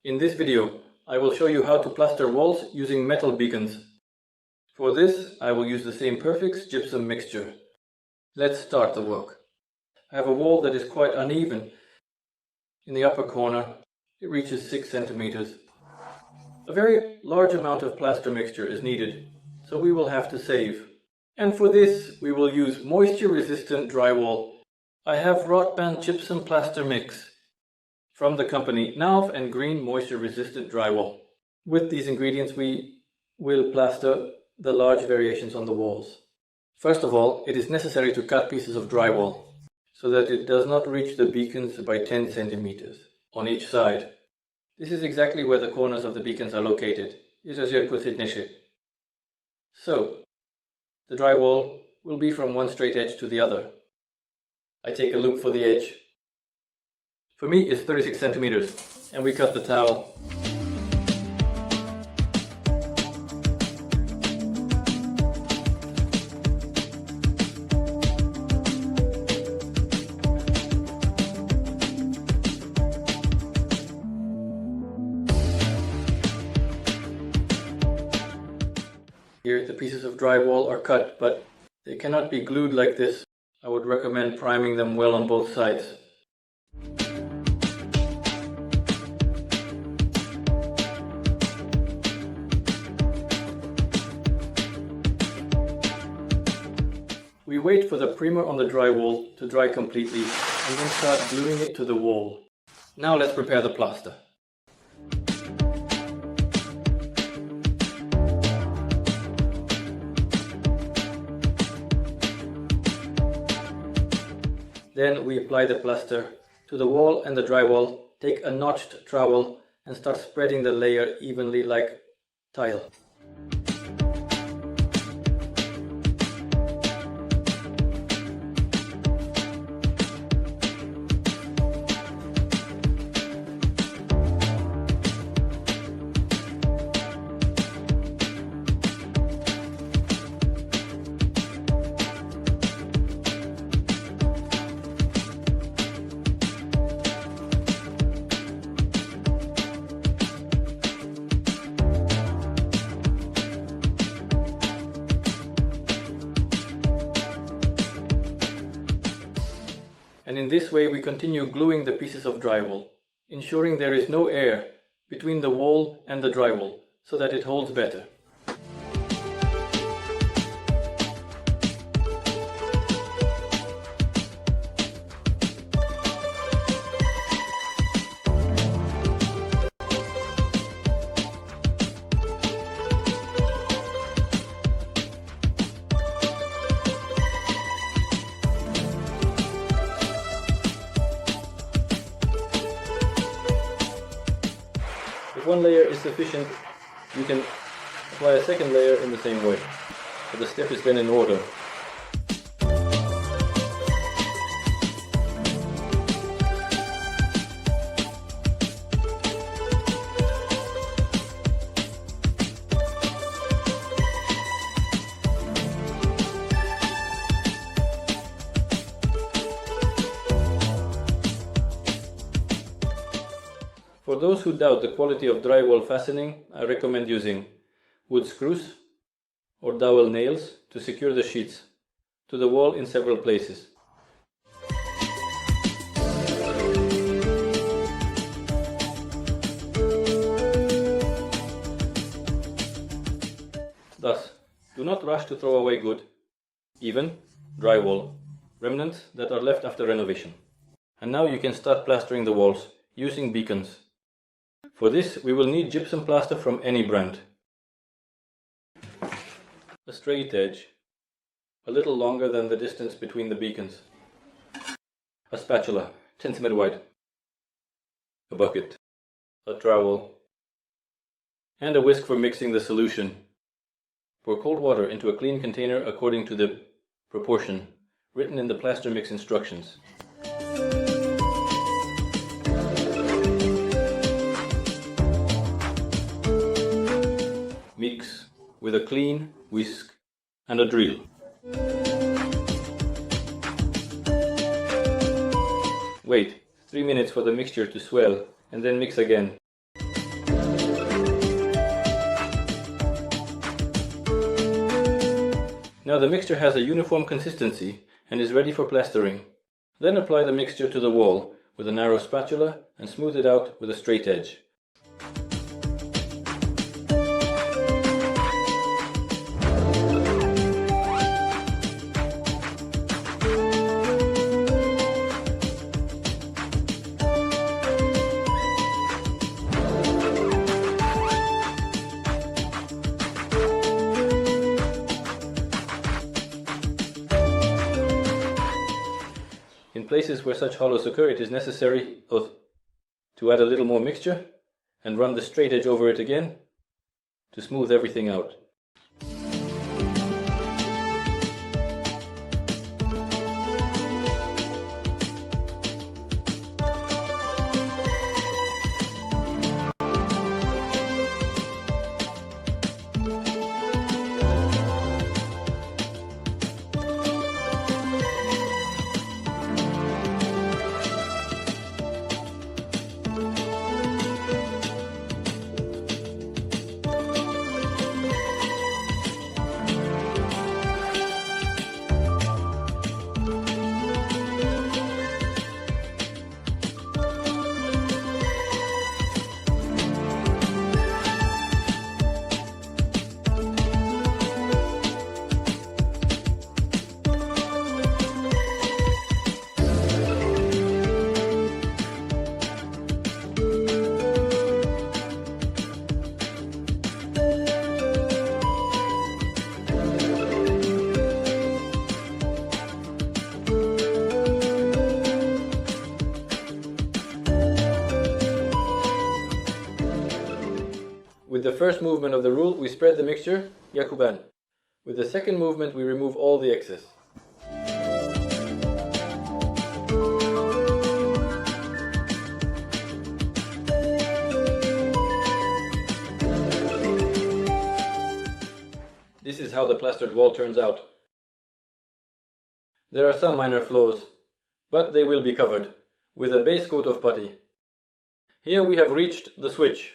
In this video, I will show you how to plaster walls using metal beacons. For this, I will use the same Perfix gypsum mixture. Let's start the work. I have a wall that is quite uneven. In the upper corner, it reaches 6 centimeters. A very large amount of plaster mixture is needed, so we will have to save. And for this, we will use moisture-resistant drywall. I have Rotband gypsum plaster mix from the company Knauf and Green moisture-resistant drywall. With these ingredients, we will plaster the large variations on the walls. First of all, it is necessary to cut pieces of drywall so that it does not reach the beacons by 10 centimeters on each side. This is exactly where the corners of the beacons are located. So, the drywall will be from one straight edge to the other. I take a loop for the edge. For me, it's 36 centimeters, and we cut the towel. Here the pieces of drywall are cut, but they cannot be glued like this. I would recommend priming them well on both sides. We wait for the primer on the drywall to dry completely and then start gluing it to the wall. Now let's prepare the plaster. Then we apply the plaster to the wall and the drywall, take a notched trowel and start spreading the layer evenly like tile. And in this way we continue gluing the pieces of drywall, ensuring there is no air between the wall and the drywall, so that it holds better. If one layer is sufficient, you can apply a second layer in the same way, so the step is then in order. For those who doubt the quality of drywall fastening, I recommend using wood screws or dowel nails to secure the sheets to the wall in several places. Thus, do not rush to throw away good, even drywall remnants that are left after renovation. And now you can start plastering the walls using beacons. For this, we will need gypsum plaster from any brand. A straight edge, a little longer than the distance between the beacons. A spatula, 10 cm wide. A bucket, a trowel, and a whisk for mixing the solution. Pour cold water into a clean container according to the proportion written in the plaster mix instructions. Mix with a clean whisk and a drill. Wait 3 minutes for the mixture to swell and then mix again. Now the mixture has a uniform consistency and is ready for plastering. Then apply the mixture to the wall with a narrow spatula and smooth it out with a straight edge. In places where such hollows occur, it is necessary to add a little more mixture and run the straight edge over it again to smooth everything out. With the first movement of the rule, we spread the mixture, Yakuban. With the second movement, we remove all the excess. This is how the plastered wall turns out. There are some minor flaws, but they will be covered with a base coat of putty. Here we have reached the switch.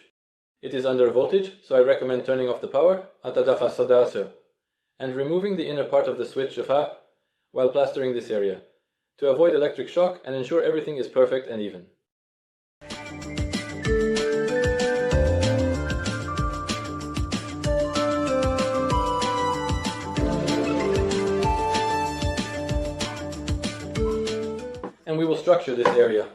It is under voltage, so I recommend turning off the power and removing the inner part of the switch while plastering this area to avoid electric shock and ensure everything is perfect and even. And we will structure this area.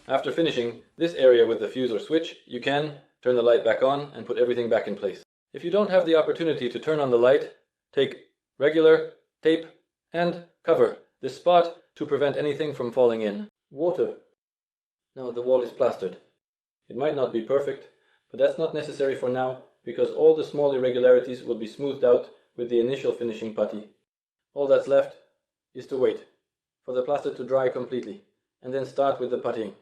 After finishing this area with the fuse or switch, you can turn the light back on and put everything back in place. If you don't have the opportunity to turn on the light, take regular tape and cover this spot to prevent anything from falling in. Water. Now the wall is plastered. It might not be perfect, but that's not necessary for now because all the small irregularities will be smoothed out with the initial finishing putty. All that's left is to wait for the plaster to dry completely and then start with the puttying.